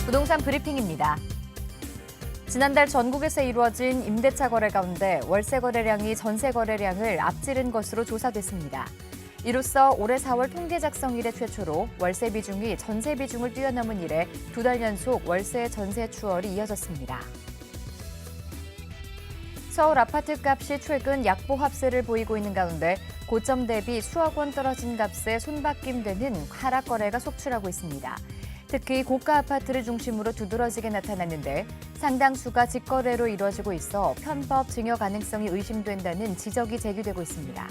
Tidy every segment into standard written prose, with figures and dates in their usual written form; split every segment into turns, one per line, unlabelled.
부동산 브리핑입니다. 지난달 전국에서 이루어진 임대차 거래 가운데 월세 거래량이 전세 거래량을 앞지른 것으로 조사됐습니다. 이로써 올해 4월 통계 작성 이래 최초로 월세 비중이 전세 비중을 뛰어넘은 이래 2달 연속 월세 전세 추월이 이어졌습니다. 서울 아파트 값이 최근 약보합세를 보이고 있는 가운데 고점 대비 수억 원 떨어진 값에 손바뀜되는 하락 거래가 속출하고 있습니다. 특히 고가 아파트를 중심으로 두드러지게 나타났는데 상당수가 직거래로 이루어지고 있어 편법 증여 가능성이 의심된다는 지적이 제기되고 있습니다.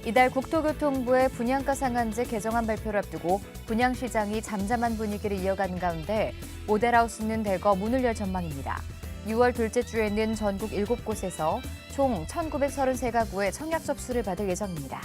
이달 국토교통부의 분양가 상한제 개정안 발표를 앞두고 분양시장이 잠잠한 분위기를 이어가는 가운데 모델하우스는 대거 문을 열 전망입니다. 6월 둘째 주에는 전국 7곳에서 총 1,933가구의 청약 접수를 받을 예정입니다.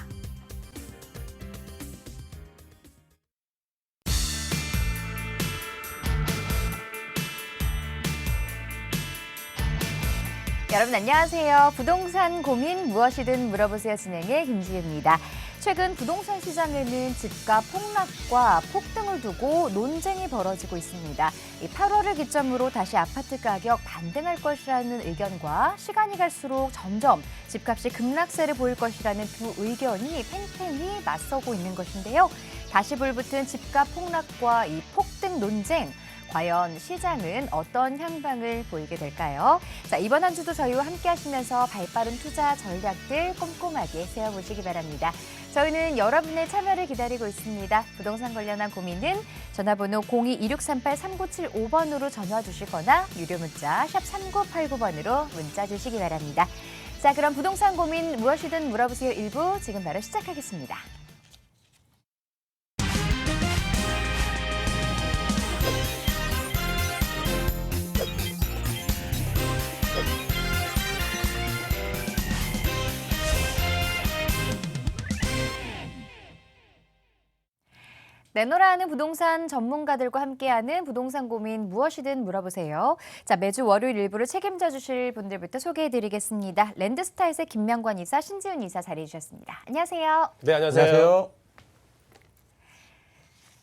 여러분 안녕하세요. 부동산 고민 무엇이든 물어보세요 진행의 김지혜입니다. 최근 부동산 시장에는 집값 폭락과 폭등을 두고 논쟁이 벌어지고 있습니다. 8월을 기점으로 다시 아파트 가격 반등할 것이라는 의견과 시간이 갈수록 점점 집값이 급락세를 보일 것이라는 두 의견이 팽팽히 맞서고 있는 것인데요. 다시 불붙은 집값 폭락과 이 폭등 논쟁, 과연 시장은 어떤 향방을 보이게 될까요? 자, 이번 한 주도 저희와 함께 하시면서 발빠른 투자 전략들 꼼꼼하게 세워보시기 바랍니다. 저희는 여러분의 참여를 기다리고 있습니다. 부동산 관련한 고민은 전화번호 02-2638-3975번으로 전화 주시거나 유료 문자 샵 3989번으로 문자 주시기 바랍니다. 자, 그럼 부동산 고민 무엇이든 물어보세요 1부 지금 바로 시작하겠습니다. 내노라 하는 부동산 전문가들과 함께하는 부동산 고민 무엇이든 물어보세요. 자, 매주 월요일 일부를 책임져 주실 분들부터 소개해드리겠습니다. 랜드스타일의 김명관 이사, 신지훈 이사 자리해 주셨습니다. 안녕하세요.
네, 안녕하세요.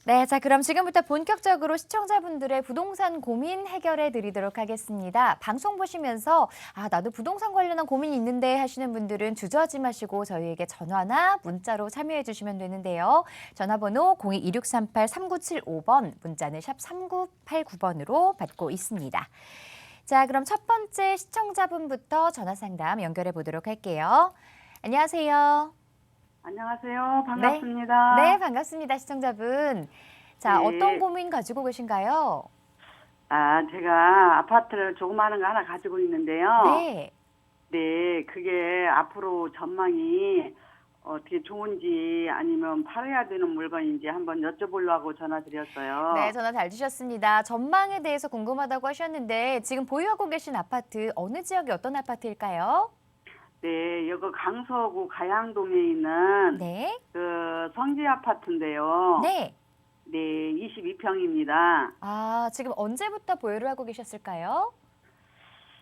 네, 자 그럼 지금부터 본격적으로 시청자분들의 부동산 고민 해결해 드리도록 하겠습니다. 방송 보시면서 나도 부동산 관련한 고민이 있는데 하시는 분들은 주저하지 마시고 저희에게 전화나 문자로 참여해 주시면 되는데요. 전화번호 02-2638-3975번, 문자는 샵 3989번으로 받고 있습니다. 자, 그럼 첫 번째 시청자분부터 전화 상담 연결해 보도록 할게요. 안녕하세요.
안녕하세요. 반갑습니다.
네, 반갑습니다. 시청자분. 자,
네.
어떤 고민 가지고 계신가요?
제가 아파트를 조그마한 거 하나 가지고 있는데요.
네.
네, 그게 앞으로 전망이 어떻게 좋은지 아니면 팔아야 되는 물건인지 한번 여쭤보려고 전화드렸어요.
네, 전화 잘 주셨습니다. 전망에 대해서 궁금하다고 하셨는데 지금 보유하고 계신 아파트 어느 지역이 어떤 아파트일까요?
네, 여기 강서구 가양동에 있는
네.
그 성지 아파트인데요.
네.
네, 22평입니다.
지금 언제부터 보유를 하고 계셨을까요?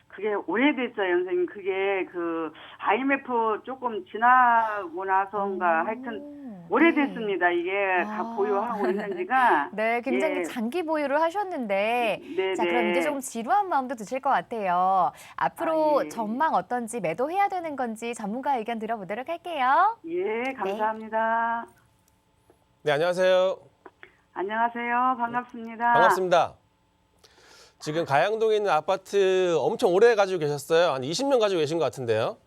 그게 오래됐어요, 선생님. 그게 그 IMF 조금 지나고 나서인가 하여튼 오래됐습니다. 이게 다 보유하고 있는 지가.
네, 굉장히
예.
장기 보유를 하셨는데
네,
자,
네.
그럼 이제 좀 지루한 마음도 드실 것 같아요. 앞으로
예.
전망 어떤지 매도해야 되는 건지 전문가 의견 들어보도록 할게요.
예, 감사합니다.
네, 안녕하세요.
안녕하세요. 반갑습니다.
반갑습니다. 지금 가양동에 있는 아파트 엄청 오래 가지고 계셨어요. 한 20년 가지고 계신 것 같은데요.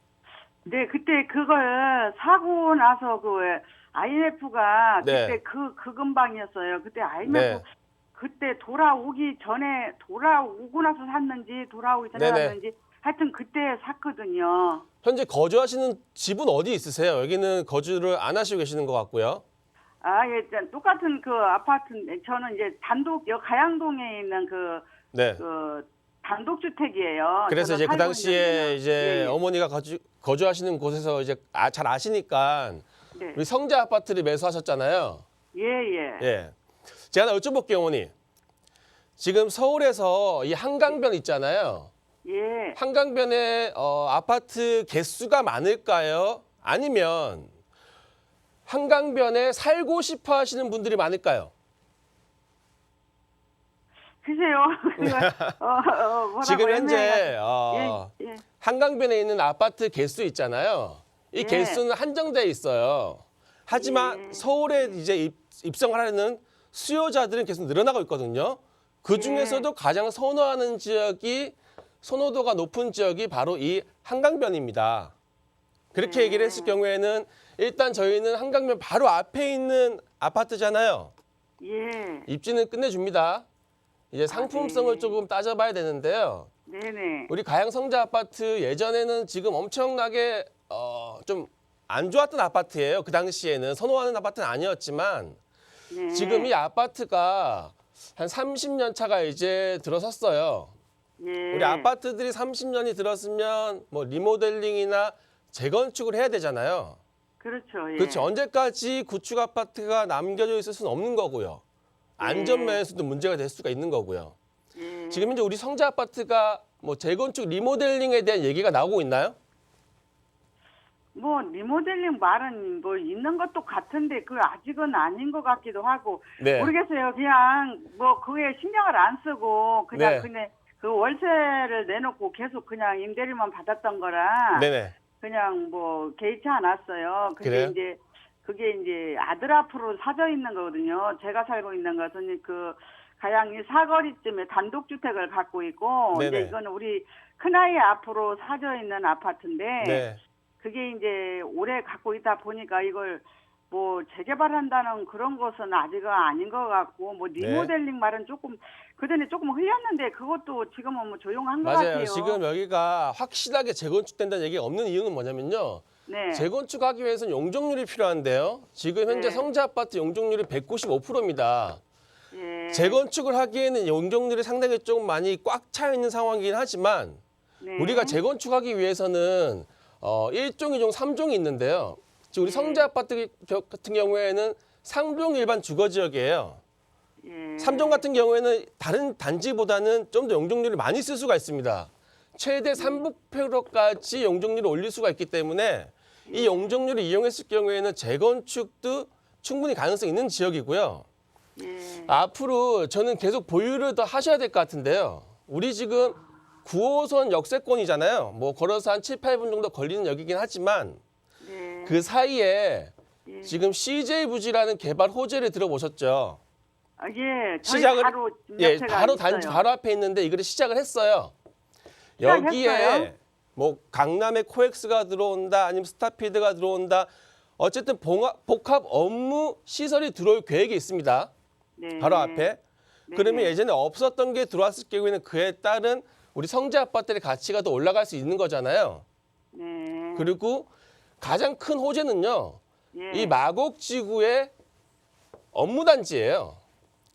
네, 그때 그걸 사고 나서 그 IMF가
네.
그때 그 근방이었어요. 그때 IMF
네.
그때 돌아오기 전에 돌아오고 나서 샀는지 돌아오기 전에
네네.
샀는지 하여튼 그때 샀거든요.
현재 거주하시는 집은 어디 있으세요? 여기는 거주를 안 하시고 계시는 것 같고요.
예, 똑같은 그 아파트, 저는 이제 가양동에 있는
네.
단독주택이에요.
그래서
저는
이제 그
살고
당시에
있는
이제
데는. 예,
어머니가 거주하시는 곳에서 이제 잘 아시니까
네.
우리 성자 아파트를 매수하셨잖아요.
예, 예.
예. 제가 하나 여쭤볼게요, 어머니. 지금 서울에서 이 한강변 있잖아요.
예.
한강변에 아파트 개수가 많을까요? 아니면 한강변에 살고 싶어 하시는 분들이 많을까요?
글쎄요. 뭐라고
지금 현재
예.
한강변에 있는 아파트 개수 있잖아요. 이
예.
개수는 한정돼 있어요. 하지만
예.
서울에 이제 입성을 하려는 수요자들은 계속 늘어나고 있거든요. 그 중에서도 가장 선호하는 지역이 선호도가 높은 지역이 바로 이 한강변입니다. 그렇게 얘기를 했을 경우에는 일단 저희는 한강변 바로 앞에 있는 아파트잖아요.
예.
입지는 끝내줍니다. 이제 상품성을
네.
조금 따져봐야 되는데요.
네네.
우리 가양 성자 아파트 예전에는 지금 엄청나게 좀 안 좋았던 아파트예요. 그 당시에는 선호하는 아파트는 아니었지만
네.
지금 이 아파트가 한 30년 차가 이제 들어섰어요.
예.
우리 아파트들이 30년이 들었으면 뭐 리모델링이나 재건축을 해야 되잖아요.
그렇죠. 예.
그렇죠. 언제까지 구축 아파트가 남겨져 있을 수는 없는 거고요. 안전 면에서도 문제가 될 수가 있는 거고요.
예.
지금 현재 우리 성자 아파트가 뭐 재건축 리모델링에 대한 얘기가 나오고 있나요?
뭐 리모델링 말은 뭐 있는 것도 같은데 그 아직은 아닌 것 같기도 하고
네.
모르겠어요. 그냥 뭐 그에 신경을 안 쓰고
네.
그냥 그 월세를 내놓고 계속 그냥 임대료만 받았던 거라
네네.
그냥 뭐 개의치 않았어요.
그래요?
그게 이제 아들 앞으로 사져 있는 거거든요. 제가 살고 있는 것은 그 가양이 사거리쯤에 단독주택을 갖고 있고
네네.
이제 이거는 우리 큰아이 앞으로 사져 있는 아파트인데
네.
그게 이제 오래 갖고 있다 보니까 이걸 뭐 재개발한다는 그런 것은 아직은 아닌 것 같고 뭐 리모델링 말은 조금 그전에 조금 흘렸는데 그것도 지금은 뭐 조용한 것
맞아요.
같아요.
지금 여기가 확실하게 재건축된다는 얘기가 없는 이유는 뭐냐면요.
네.
재건축하기 위해서는 용적률이 필요한데요. 지금 현재
네.
성자 아파트 용적률이 195%입니다.
예.
재건축을 하기에는 용적률이 상당히 좀 많이 꽉 차 있는 상황이긴 하지만
네.
우리가 재건축하기 위해서는 1종, 2종, 3종이 있는데요. 지금 우리 성자 아파트 같은 경우에는 상종 일반 주거 지역이에요.
예.
3종 같은 경우에는 다른 단지보다는 좀 더 용적률을 많이 쓸 수가 있습니다. 최대 300%까지 용적률을 올릴 수가 있기 때문에 이 용적률을 이용했을 경우에는 재건축도 충분히 가능성이 있는 지역이고요.
예.
앞으로 저는 계속 보유를 더 하셔야 될 것 같은데요. 우리 지금 9호선 역세권이잖아요. 뭐 걸어서 한 7, 8분 정도 걸리는 역이긴 하지만
네.
그 사이에
예.
지금 CJ 부지라는 개발 호재를 들어보셨죠?
아, 예. 저희
시작을
바로
예,
옆에가
바로
있어요.
단지 바로 앞에 있는데 이거를 시작을 했어요.
시작했어요?
여기에 뭐 강남에 코엑스가 들어온다, 아니면 스타필드가 들어온다. 어쨌든 복합 업무 시설이 들어올 계획이 있습니다.
네.
바로 앞에.
네.
그러면 예전에 없었던 게 들어왔을 경우에는 그에 따른 우리 성자 아파트의 가치가 더 올라갈 수 있는 거잖아요.
네.
그리고 가장 큰 호재는요.
예.
이 마곡지구의 업무단지예요.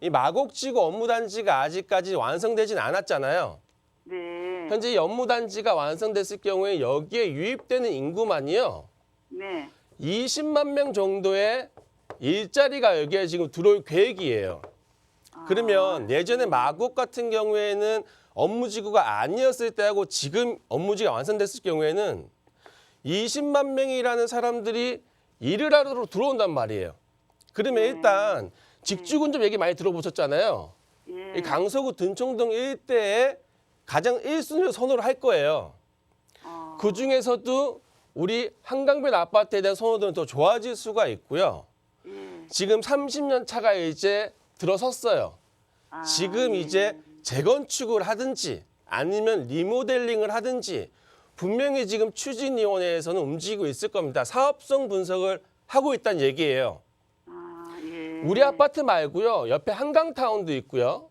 이 마곡지구 업무단지가 아직까지 완성되진 않았잖아요.
네.
현재 이 업무단지가 완성됐을 경우에 여기에 유입되는 인구만이요.
네.
20만 명 정도의 일자리가 여기에 지금 들어올 계획이에요. 그러면 예전에 마곡 같은 경우에는 업무지구가 아니었을 때하고 지금 업무지가 완성됐을 경우에는 20만 명이라는 사람들이 일을 하러 들어온단 말이에요. 그러면 일단 직주군 좀 얘기 많이 들어보셨잖아요.
예.
이 강서구 둔청동 일대에 가장 1순위로 선호를 할 거예요. 그중에서도 우리 한강변 아파트에 대한 선호도는 더 좋아질 수가 있고요.
예.
지금 30년 차가 이제 들어섰어요.
아,
지금
예.
이제 재건축을 하든지 아니면 리모델링을 하든지 분명히 지금 추진위원회에서는 움직이고 있을 겁니다. 사업성 분석을 하고 있다는 얘기예요.
아, 예.
우리 아파트 말고요. 옆에 한강타운도 있고요.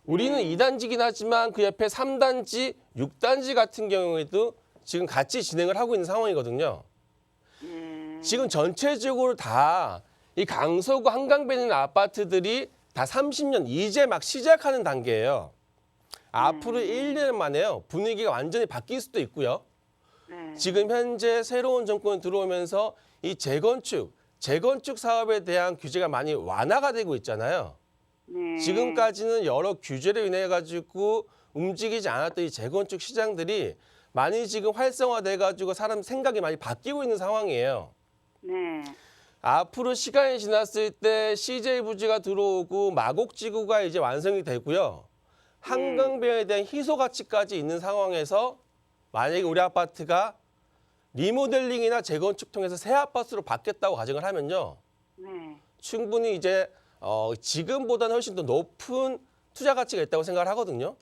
우리는 2단지긴 하지만 그 옆에 3단지, 6단지 같은 경우에도 지금 같이 진행을 하고 있는 상황이거든요.
예.
지금 전체적으로 다 이 강서구 한강변에 있는 아파트들이 다 30년 이제 막 시작하는 단계예요. 앞으로 1년 만에요. 분위기가 완전히 바뀔 수도 있고요.
네.
지금 현재 새로운 정권이 들어오면서 이 재건축 사업에 대한 규제가 많이 완화가 되고 있잖아요.
네.
지금까지는 여러 규제로 인해 가지고 움직이지 않았던 이 재건축 시장들이 많이 지금 활성화돼 가지고 사람 생각이 많이 바뀌고 있는 상황이에요.
네.
앞으로 시간이 지났을 때 CJ 부지가 들어오고 마곡지구가 이제 완성이 되고요. 한강변에 대한 희소 가치까지 있는 상황에서 만약에 우리 아파트가 리모델링이나 재건축 통해서 새 아파트로 바뀌었다고 가정을 하면요.
네.
충분히 이제 지금보다는 훨씬 더 높은 투자 가치가 있다고 생각을 하거든요.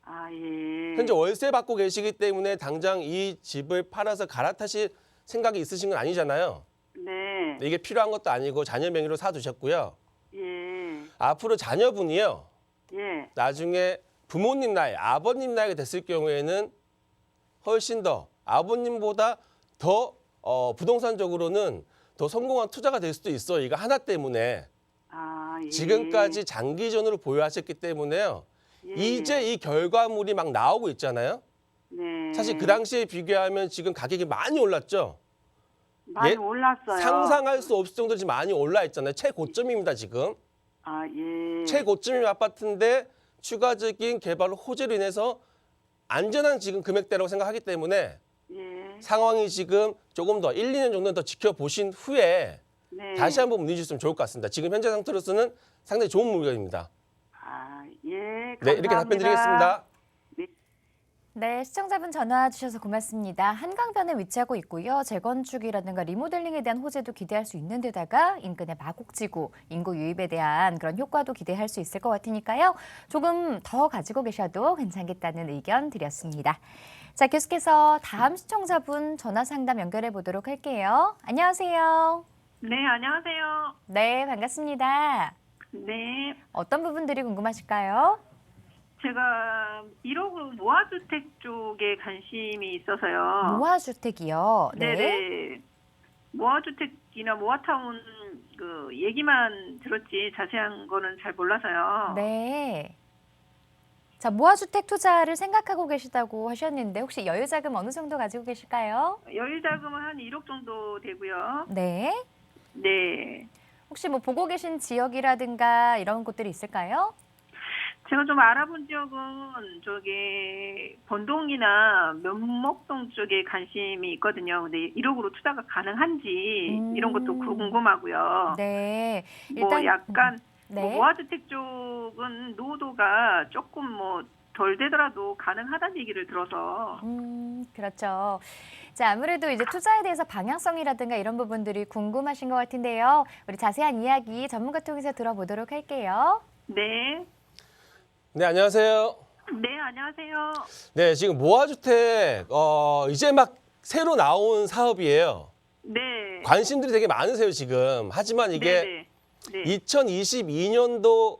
아, 예.
현재 월세 받고 계시기 때문에 당장 이 집을 팔아서 갈아타실 생각이 있으신 건 아니잖아요.
네.
이게 필요한 것도 아니고 자녀 명의로 사두셨고요.
예.
앞으로 자녀분이요.
예.
나중에 부모님 나이, 아버님 나이가 됐을 경우에는 훨씬 더 아버님보다 더 부동산적으로는 더 성공한 투자가 될 수도 있어요. 이거 하나 때문에.
아, 예.
지금까지 장기전으로 보유하셨기 때문에요.
예.
이제 이 결과물이 막 나오고 있잖아요.
네.
사실 그 당시에 비교하면 지금 가격이 많이 올랐죠.
많이
예?
올랐어요.
상상할 수 없을 정도로 지금 많이 올라 있잖아요. 최고점입니다, 지금.
아, 예.
최고점인 아파트인데 추가적인 개발 호재로 인해서 안전한 지금 금액대라고 생각하기 때문에
예.
상황이 지금 조금 더 1, 2년 정도는 더 지켜보신 후에
네.
다시 한번 문의 주시면 좋을 것 같습니다. 지금 현재 상태로서는 상당히 좋은 물건입니다.
아, 예. 감사합니다.
네, 이렇게 답변 드리겠습니다.
네, 시청자분 전화 주셔서 고맙습니다. 한강변에 위치하고 있고요. 재건축이라든가 리모델링에 대한 호재도 기대할 수 있는 데다가 인근의 마곡지구, 인구 유입에 대한 그런 효과도 기대할 수 있을 것 같으니까요. 조금 더 가지고 계셔도 괜찮겠다는 의견 드렸습니다. 자, 계속해서 다음 시청자분 전화 상담 연결해 보도록 할게요. 안녕하세요.
네, 안녕하세요.
네, 반갑습니다.
네,
어떤 부분들이 궁금하실까요?
제가 1호구 모아주택 쪽에 관심이 있어서요.
모아주택이요.
네네. 모아주택이나 모아타운 그 얘기만 들었지 자세한 거는 잘 몰라서요.
네. 자, 모아주택 투자를 생각하고 계시다고 하셨는데 혹시 여유자금 어느 정도 가지고 계실까요?
여유자금은 한 1억 정도 되고요.
네.
네.
혹시 뭐 보고 계신 지역이라든가 이런 곳들이 있을까요?
제가 좀 알아본 지역은 저기 본동이나 면목동 쪽에 관심이 있거든요. 근데 1억으로 투자가 가능한지 이런 것도 궁금하고요.
네.
뭐 약간
네.
뭐 모아주택 쪽은 노후도가 조금 뭐 덜 되더라도 가능하다는 얘기를 들어서.
그렇죠. 자, 아무래도 이제 투자에 대해서 방향성이라든가 이런 부분들이 궁금하신 것 같은데요. 우리 자세한 이야기 전문가 통해서 들어보도록 할게요.
네.
네, 안녕하세요.
네, 안녕하세요.
네, 지금 모아주택 이제 막 새로 나온 사업이에요.
네.
관심들이 되게 많으세요, 지금. 하지만 이게
네.
2022년도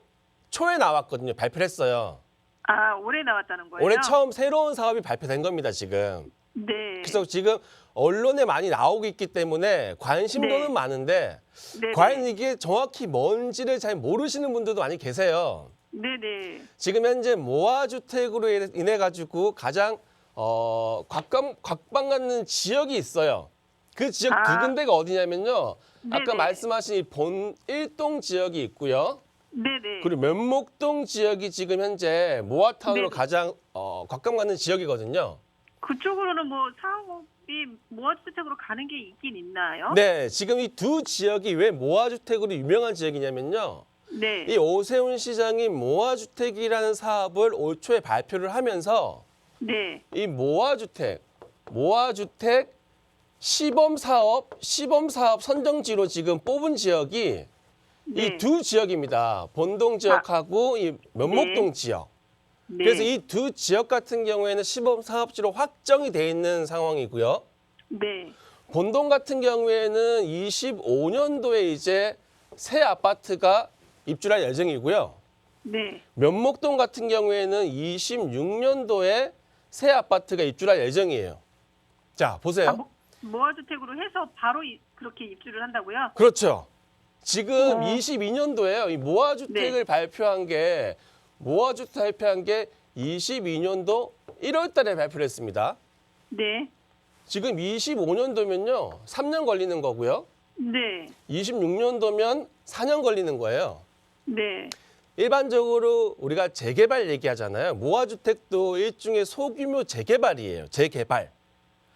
초에 나왔거든요. 발표를 했어요.
아, 올해 나왔다는 거예요?
올해 처음 새로운 사업이 발표된 겁니다, 지금.
네.
그래서 지금 언론에 많이 나오고 있기 때문에 관심도는
네.
많은데
네.
과연 이게 정확히 뭔지를 잘 모르시는 분들도 많이 계세요.
네네.
지금 현재 모아주택으로 인해 가지고 가장 각광 갖는 지역이 있어요. 그 지역 두 군데가 어디냐면요. 아까
네네.
말씀하신 이 본일동 지역이 있고요.
네네.
그리고 면목동 지역이 지금 현재 모아타운으로
네네.
가장 각광 갖는 지역이거든요.
그쪽으로는 뭐 사업이 모아주택으로 가는 게 있긴 있나요?
네, 지금 이 두 지역이 왜 모아주택으로 유명한 지역이냐면요.
네.
이 오세훈 시장이 모아주택이라는 사업을 올 초에 발표를 하면서
네.
이 모아주택 시범 사업 선정지로 지금 뽑은 지역이
네.
이 두 지역입니다. 본동 지역하고 이 면목동 지역.
네.
그래서 이 두 지역 같은 경우에는 시범 사업지로 확정이 돼 있는 상황이고요.
네.
본동 같은 경우에는 25년도에 이제 새 아파트가 입주할 예정이고요.
네.
면목동 같은 경우에는 26년도에 새 아파트가 입주할 예정이에요. 자, 보세요.
모아주택으로 해서 바로 그렇게 입주를 한다고요?
그렇죠. 지금 22년도에요. 이 모아주택을 발표한 게 22년도 1월 달에 발표를 했습니다.
네.
지금 25년도면요. 3년 걸리는 거고요.
네.
26년도면 4년 걸리는 거예요.
네.
일반적으로 우리가 재개발 얘기하잖아요. 모아주택도 일종의 소규모 재개발이에요. 재개발.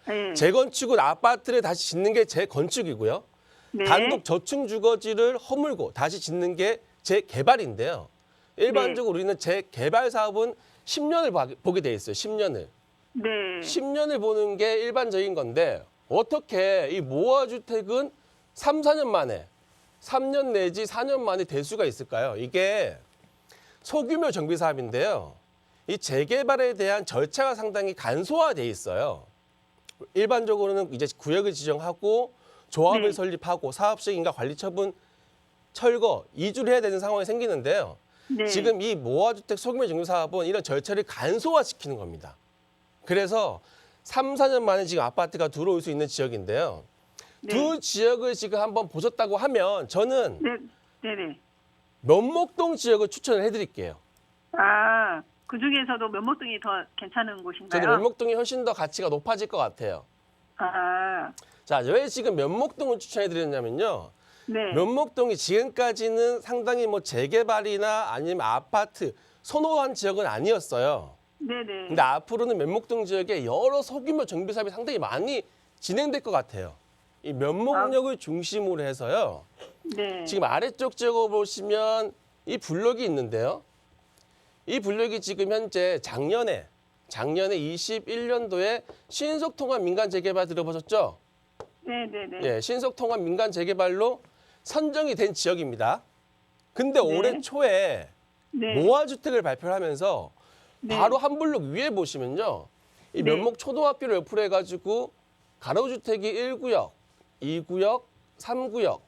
네.
재건축은 아파트를 다시 짓는 게 재건축이고요.
네.
단독 저층 주거지를 허물고 다시 짓는 게 재개발인데요. 일반적으로 우리는 재개발 사업은 10년을 보게 돼 있어요. 10년을.
네.
10년을 보는 게 일반적인 건데 어떻게 이 모아주택은 3, 4년 만에 3년 내지 4년 만에 될 수가 있을까요? 이게 소규모 정비 사업인데요. 이 재개발에 대한 절차가 상당히 간소화돼 있어요. 일반적으로는 이제 구역을 지정하고 조합을
네.
설립하고 사업식인가 관리처분 철거, 이주를 해야 되는 상황이 생기는데요.
네.
지금 이 모아주택 소규모 정비 사업은 이런 절차를 간소화시키는 겁니다. 그래서 3, 4년 만에 지금 아파트가 들어올 수 있는 지역인데요.
네.
두 지역을 지금 한번 보셨다고 하면 저는
네. 네네.
면목동 지역을 추천을 해드릴게요.
아, 그 중에서도 면목동이 더 괜찮은 곳인가요?
저는 면목동이 훨씬 더 가치가 높아질 것 같아요.
아,
자, 왜 지금 면목동을 추천해드렸냐면요.
네.
면목동이 지금까지는 상당히 뭐 재개발이나 아니면 아파트 선호한 지역은 아니었어요.
네네.
근데 앞으로는 면목동 지역에 여러 소규모 정비 사업이 상당히 많이 진행될 것 같아요. 이 면목역을 중심으로 해서요.
네.
지금 아래쪽 지역을 보시면 이 블록이 있는데요. 이 블록이 지금 현재 작년에 21년도에 신속통합 민간 재개발 들어보셨죠?
네네네.
예, 신속통합 민간 재개발로 선정이 된 지역입니다. 근데
네.
올해 초에
네.
모아주택을 발표를 하면서
네.
바로 한 블록 위에 보시면요. 이
네.
면목 초등학교를 옆으로 해가지고 가로주택이 1구역, 2구역, 3구역,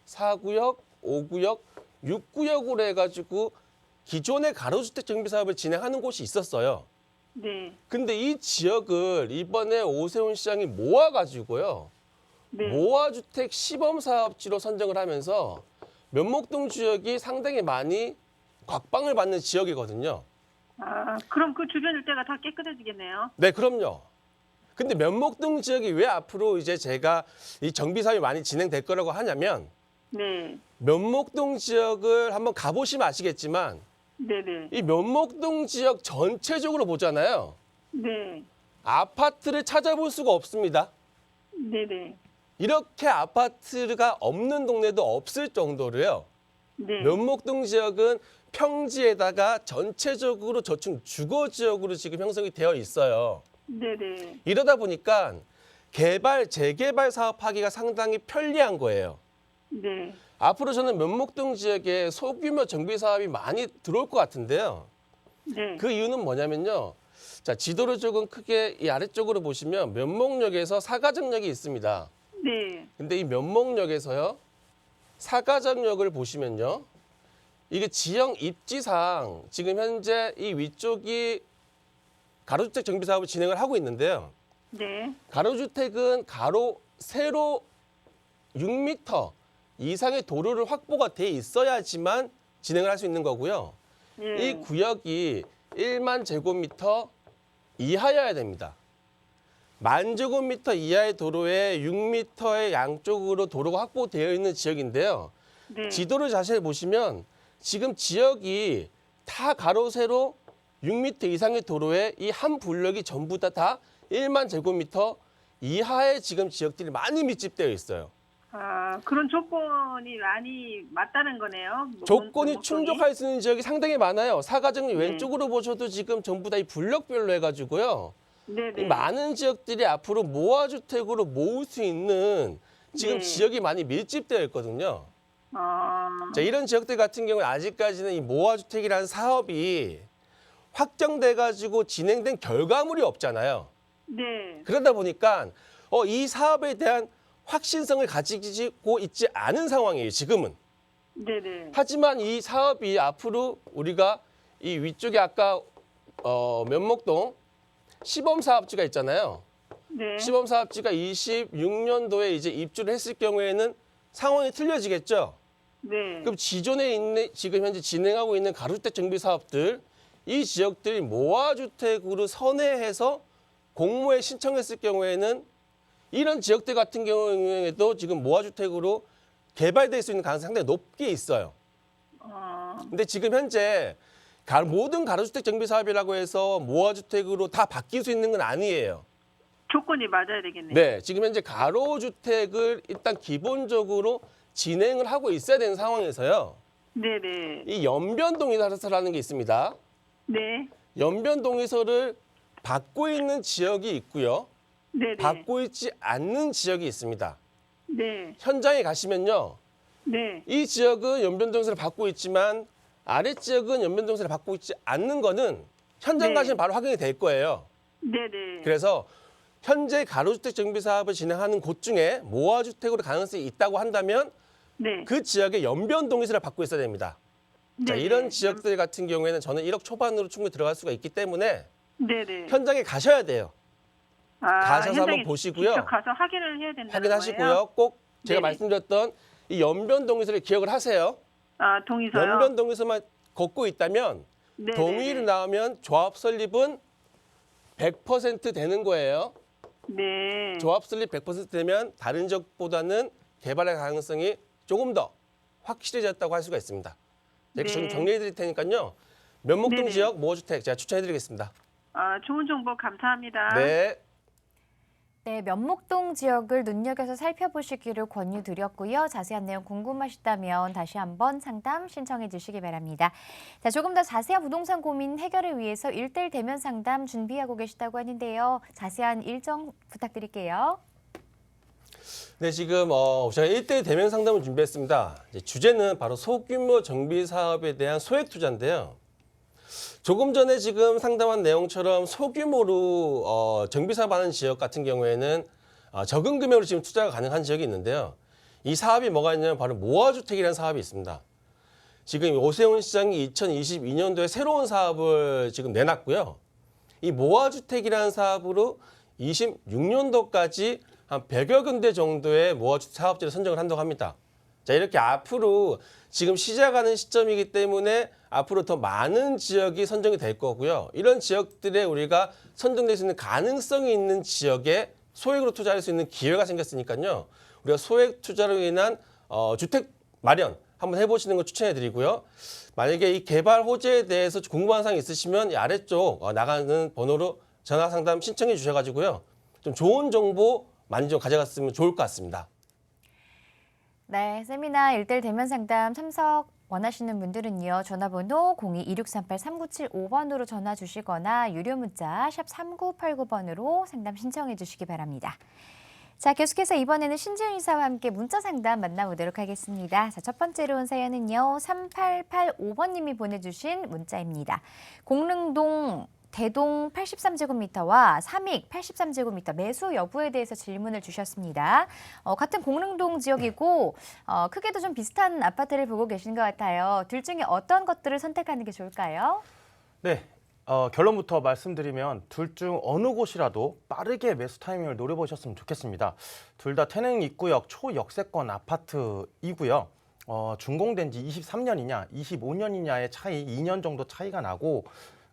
4구역, 5구역, 6구역으로 해가지고 기존의 가로주택 정비 사업을 진행하는 곳이 있었어요.
네.
근데 이 지역을 이번에 오세훈 시장이 모아가지고요.
네.
모아주택 시범사업지로 선정을 하면서 면목동 지역이 상당히 많이 곽방을 받는 지역이거든요.
아, 그럼 그 주변 일대가 다 깨끗해지겠네요.
네, 그럼요. 근데 면목동 지역이 왜 앞으로 이제 제가 이 정비 사업이 많이 진행될 거라고 하냐면
네.
면목동 지역을 한번 가보시면 아시겠지만
네네.
이 면목동 지역 전체적으로 보잖아요.
네.
아파트를 찾아볼 수가 없습니다.
네네.
이렇게 아파트가 없는 동네도 없을 정도로요.
네.
면목동 지역은 평지에다가 전체적으로 저층 주거 지역으로 지금 형성이 되어 있어요.
네네.
이러다 보니까 개발, 재개발 사업하기가 상당히 편리한 거예요.
네.
앞으로 저는 면목동 지역에 소규모 정비 사업이 많이 들어올 것 같은데요.
네.
그 이유는 뭐냐면요. 자, 지도를 조금 크게 이 아래쪽으로 보시면 면목역에서 사가정역이 있습니다.
네.
근데 이 면목역에서요. 사가정역을 보시면요. 이게 지형 입지상 지금 현재 이 위쪽이 가로주택 정비 사업을 진행을 하고 있는데요.
네.
가로주택은 가로 세로 6m 이상의 도로를 확보가 돼 있어야지만 진행을 할 수 있는 거고요.
네.
이 구역이 1만 제곱미터 이하여야 됩니다. 10,000제곱미터 이하의 도로에 6m의 양쪽으로 도로가 확보되어 있는 지역인데요.
네.
지도를 자세히 보시면 지금 지역이 다 가로 세로 6m 이상의 도로에 이 한 블럭이 전부 다 1만 제곱미터 이하의 지금 지역들이 많이 밀집되어 있어요.
아, 그런 조건이 많이 맞다는 거네요. 뭐
조건이
면목동이.
충족할 수 있는 지역이 상당히 많아요. 사가정리 왼쪽으로 보셔도 지금 전부 다 이 블럭별로 해가지고요.
네네.
이 많은 지역들이 앞으로 모아주택으로 모을 수 있는 지금
네.
지역이 많이 밀집되어 있거든요.
아,
자, 이런 지역들 같은 경우에 아직까지는 이 모아주택이라는 사업이 확정돼가지고 진행된 결과물이 없잖아요.
네.
그러다 보니까 이 사업에 대한 확신성을 가지고 있지 않은 상황이에요, 지금은.
네네.
하지만 이 사업이 앞으로 우리가 이 위쪽에 아까 면목동 시범사업지가 있잖아요.
네.
시범사업지가 26년도에 이제 입주를 했을 경우에는 상황이 틀려지겠죠.
네.
그럼 기존에 있는 지금 현재 진행하고 있는 가로주택 정비 사업들 이 지역들이 모아주택으로 선회해서 공모에 신청했을 경우에는 이런 지역들 같은 경우에도 지금 모아주택으로 개발될 수 있는 가능성이 상당히 높게 있어요. 근데 지금 현재 모든 가로주택 정비 사업이라고 해서 모아주택으로 다 바뀔 수 있는 건 아니에요.
조건이 맞아야 되겠네요.
네, 지금 현재 가로주택을 일단 기본적으로 진행을 하고 있어야 되는 상황에서요.
네네.
이 연변동이라는 게 있습니다.
네.
연변 동의서를 받고 있는 지역이 있고요.
네네.
받고 있지 않는 지역이 있습니다.
네.
현장에 가시면요.
네.
이 지역은 연변 동의서를 받고 있지만 아래 지역은 연변 동의서를 받고 있지 않는 거는 현장
네.
가시면 바로 확인이 될 거예요.
네네.
그래서 현재 가로주택 정비 사업을 진행하는 곳 중에 모아주택으로 가능성이 있다고 한다면
네.
그 지역에 연변 동의서를 받고 있어야 됩니다. 자,
네네.
이런 지역들 같은 경우에는 저는 1억 초반으로 충분히 들어갈 수가 있기 때문에
네네.
현장에 가셔야 돼요. 가셔서
현장에
한번 보시고요.
직접 가서 확인을 해야 된다는
확인하시고요.
거예요?
꼭 제가
네네.
말씀드렸던 이 연변 동의서를 기억을 하세요.
동의서요?
연변 동의서만 걷고 있다면
네네네.
동의로 나오면 조합 설립은 100% 되는 거예요.
네.
조합 설립 100% 되면 다른 지역보다는 개발의 가능성이 조금 더 확실해졌다고 할 수가 있습니다. 이렇게
네.
좀 정리해 드릴 테니까요. 면목동
네네.
지역 모아주택 제가 추천해 드리겠습니다.
좋은 정보 감사합니다.
네.
네, 면목동 지역을 눈여겨서 살펴보시기를 권유드렸고요. 자세한 내용 궁금하시다면 다시 한번 상담 신청해 주시기 바랍니다. 자, 조금 더 자세한 부동산 고민 해결을 위해서 1:1 대면 상담 준비하고 계시다고 하는데요. 자세한 일정 부탁드릴게요.
네, 지금 제가 1:1 대면 상담을 준비했습니다. 이제 주제는 바로 소규모 정비 사업에 대한 소액 투자인데요. 조금 전에 지금 상담한 내용처럼 소규모로 정비 사업하는 지역 같은 경우에는 적은 금액으로 지금 투자가 가능한 지역이 있는데요. 이 사업이 뭐가 있냐면 바로 모아주택이라는 사업이 있습니다. 지금 오세훈 시장이 2022년도에 새로운 사업을 지금 내놨고요. 이 모아주택이라는 사업으로 26년도까지 한 100여 군데 정도의 모아주택 사업지를 선정을 한다고 합니다. 자, 이렇게 앞으로 지금 시작하는 시점이기 때문에 앞으로 더 많은 지역이 선정이 될 거고요. 이런 지역들에 우리가 선정될 수 있는 가능성이 있는 지역에 소액으로 투자할 수 있는 기회가 생겼으니까요. 우리가 소액 투자로 인한 주택 마련 한번 해보시는 걸 추천해 드리고요. 만약에 이 개발 호재에 대해서 궁금한 사항이 있으시면 이 아래쪽 나가는 번호로 전화 상담 신청해 주셔가지고요. 좀 좋은 정보 많이 좀 가져갔으면 좋을 것 같습니다.
네, 세미나 1:1 대면 상담 참석 원하시는 분들은요. 전화번호 02-2638-3975번으로 전화 주시거나 유료 문자 샵 3989번으로 상담 신청해 주시기 바랍니다. 자, 계속해서 이번에는 신지은 이사와 함께 문자 상담 만나보도록 하겠습니다. 자, 첫 번째로 온 사연은요. 3885번님이 보내주신 문자입니다. 공릉동 대동 83제곱미터와 삼익 83제곱미터 매수 여부에 대해서 질문을 주셨습니다. 같은 공릉동 지역이고 크게도 좀 비슷한 아파트를 보고 계신 것 같아요. 둘 중에 어떤 것들을 선택하는 게 좋을까요?
네, 결론부터 말씀드리면 둘 중 어느 곳이라도 빠르게 매수 타이밍을 노려보셨으면 좋겠습니다. 둘 다 태릉 입구역 초역세권 아파트이고요. 준공된 지 23년이냐 25년이냐의 차이 2년 정도 차이가 나고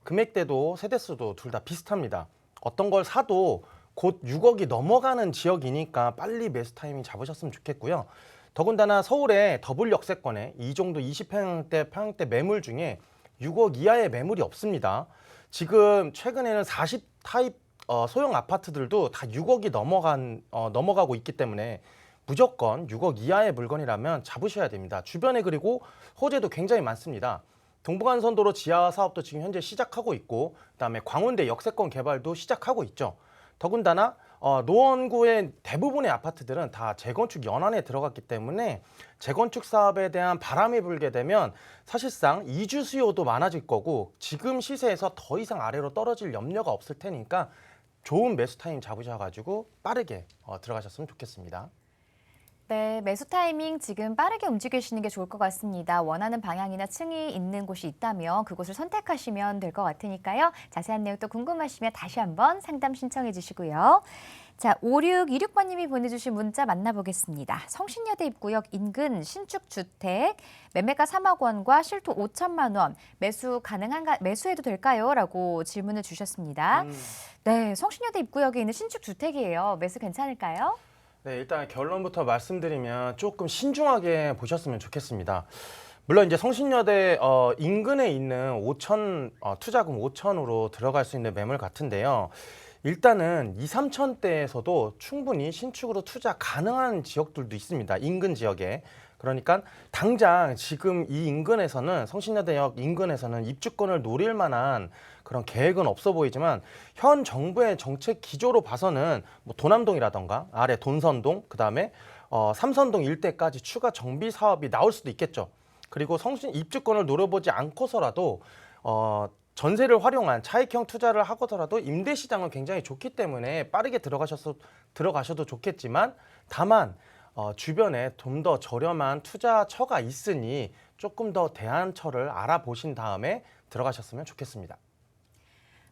금액대도 세대수도 둘 다 비슷합니다. 어떤 걸 사도 곧 6억이 넘어가는 지역이니까 빨리 매수 타이밍 잡으셨으면 좋겠고요. 더군다나 서울의 더블 역세권에 이 정도 20평대 매물 중에 6억 이하의 매물이 없습니다. 지금 최근에는 40 타입 소형 아파트들도 다 6억이 넘어가고 있기 때문에 무조건 6억 이하의 물건이라면 잡으셔야 됩니다. 주변에 그리고 호재도 굉장히 많습니다. 동부간선도로 지하 사업도 지금 현재 시작하고 있고 그다음에 광운대 역세권 개발도 시작하고 있죠. 더군다나 노원구의 대부분의 아파트들은 다 재건축 연한에 들어갔기 때문에 재건축 사업에 대한 바람이 불게 되면 사실상 이주 수요도 많아질 거고 지금 시세에서 더 이상 아래로 떨어질 염려가 없을 테니까 좋은 매수 타임 잡으셔가지고 빠르게 들어가셨으면 좋겠습니다.
네, 매수 타이밍 지금 빠르게 움직이시는 게 좋을 것 같습니다. 원하는 방향이나 층이 있는 곳이 있다면 그곳을 선택하시면 될 것 같으니까요. 자세한 내용 또 궁금하시면 다시 한번 상담 신청해 주시고요. 자, 5626번님이 보내주신 문자 만나보겠습니다. 성신여대 입구역 인근 신축 주택 매매가 3억 원과 실토 5천만 원 매수해도 될까요? 라고 질문을 주셨습니다. 네, 성신여대 입구역에 있는 신축 주택이에요. 매수 괜찮을까요?
네, 일단 결론부터 말씀드리면 조금 신중하게 보셨으면 좋겠습니다. 물론 이제 성신여대 인근에 있는 투자금 5천으로 들어갈 수 있는 매물 같은데요. 일단은 2, 3천대에서도 충분히 신축으로 투자 가능한 지역들도 있습니다. 인근 지역에. 그러니까 당장 지금 이 인근에서는 성신여대역 인근에서는 입주권을 노릴 만한 그런 계획은 없어 보이지만 현 정부의 정책 기조로 봐서는 뭐 도남동이라던가 아래 돈선동 그다음에 삼선동 일대까지 추가 정비 사업이 나올 수도 있겠죠. 그리고 성신 입주권을 노려보지 않고서라도 전세를 활용한 차익형 투자를 하고서라도 임대 시장은 굉장히 좋기 때문에 빠르게 들어가셔도 좋겠지만 다만 주변에 좀 더 저렴한 투자처가 있으니 조금 더 대안처를 알아보신 다음에 들어가셨으면 좋겠습니다.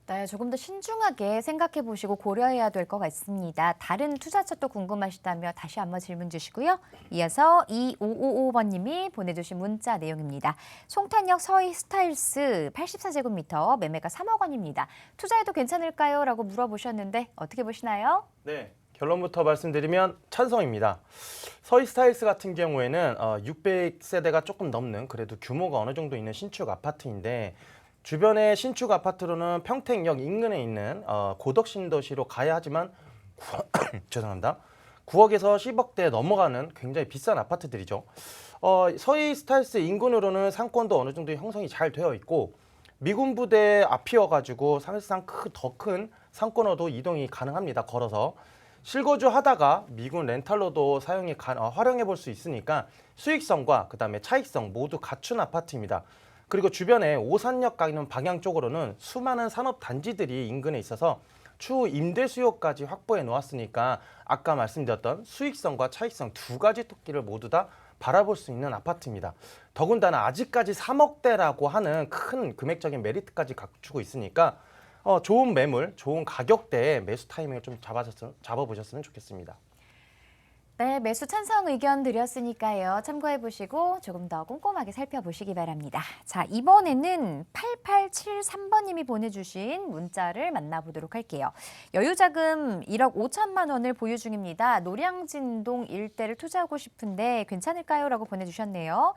네, 조금 더 신중하게 생각해 보시고 고려해야 될 것 같습니다. 다른 투자처 또 궁금하시다면 다시 한번 질문 주시고요. 이어서 2555번님이 보내주신 문자 내용입니다. 송탄역 서희 스타일스 84제곱미터 매매가 3억 원입니다. 투자해도 괜찮을까요? 라고 물어보셨는데 어떻게 보시나요?
네, 결론부터 말씀드리면 찬성입니다. 서희 스타일스 같은 경우에는 600세대가 조금 넘는 그래도 규모가 어느 정도 있는 신축 아파트인데 주변의 신축 아파트로는 평택역 인근에 있는 고덕신도시로 가야 하지만 죄송합니다. 9억에서 10억대 넘어가는 굉장히 비싼 아파트들이죠. 서희 스타일스 인근으로는 상권도 어느 정도 형성이 잘 되어 있고 미군 부대 앞이어가지고 사실상 더 큰 상권으로도 이동이 가능합니다. 걸어서. 실거주 하다가 미군 렌탈로도 활용해 볼 수 있으니까 수익성과 그다음에 차익성 모두 갖춘 아파트입니다. 그리고 주변에 오산역 가는 방향 쪽으로는 수많은 산업 단지들이 인근에 있어서 추후 임대 수요까지 확보해 놓았으니까 아까 말씀드렸던 수익성과 차익성 두 가지 토끼를 모두 다 바라볼 수 있는 아파트입니다. 더군다나 아직까지 3억대라고 하는 큰 금액적인 메리트까지 갖추고 있으니까 좋은 매물, 좋은 가격대에 매수 타이밍을 좀 잡아보셨으면 좋겠습니다.
네, 매수 찬성 의견 드렸으니까요. 참고해 보시고 조금 더 꼼꼼하게 살펴보시기 바랍니다. 자, 이번에는 8873번님이 보내주신 문자를 만나보도록 할게요. 여유자금 1억 5천만 원을 보유 중입니다. 노량진동 일대를 투자하고 싶은데 괜찮을까요? 라고 보내주셨네요.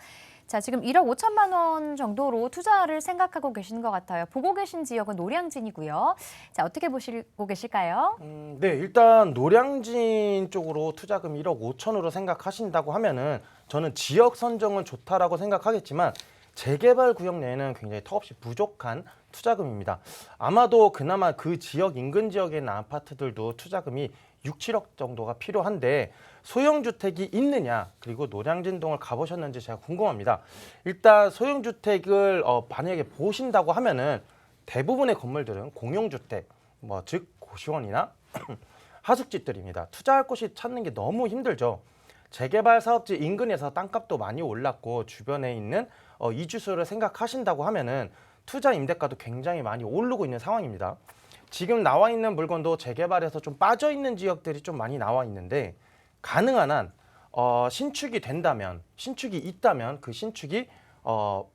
자, 지금 1억 5천만 원 정도로 투자를 생각하고 계신 것 같아요. 보고 계신 지역은 노량진이고요. 자, 어떻게 보시고 계실까요?
네, 일단 노량진 쪽으로 투자금 1억 5천으로 생각하신다고 하면은 저는 지역 선정은 좋다라고 생각하겠지만 재개발 구역 내에는 굉장히 턱없이 부족한 투자금입니다. 아마도 그나마 그 지역 인근 지역에 있는 아파트들도 투자금이 6, 7억 정도가 필요한데 소형주택이 있느냐 그리고 노량진동을 가보셨는지 제가 궁금합니다. 일단 소형주택을 만약에 보신다고 하면은 대부분의 건물들은 공용주택, 즉 고시원이나 하숙집들입니다. 투자할 곳이 찾는 게 너무 힘들죠. 재개발 사업지 인근에서 땅값도 많이 올랐고 주변에 있는 이주수를 생각하신다고 하면은 투자 임대가도 굉장히 많이 오르고 있는 상황입니다. 지금 나와 있는 물건도 재개발에서 좀 빠져 있는 지역들이 좀 많이 나와 있는데 가능한 한 신축이 된다면, 신축이 있다면 그 신축이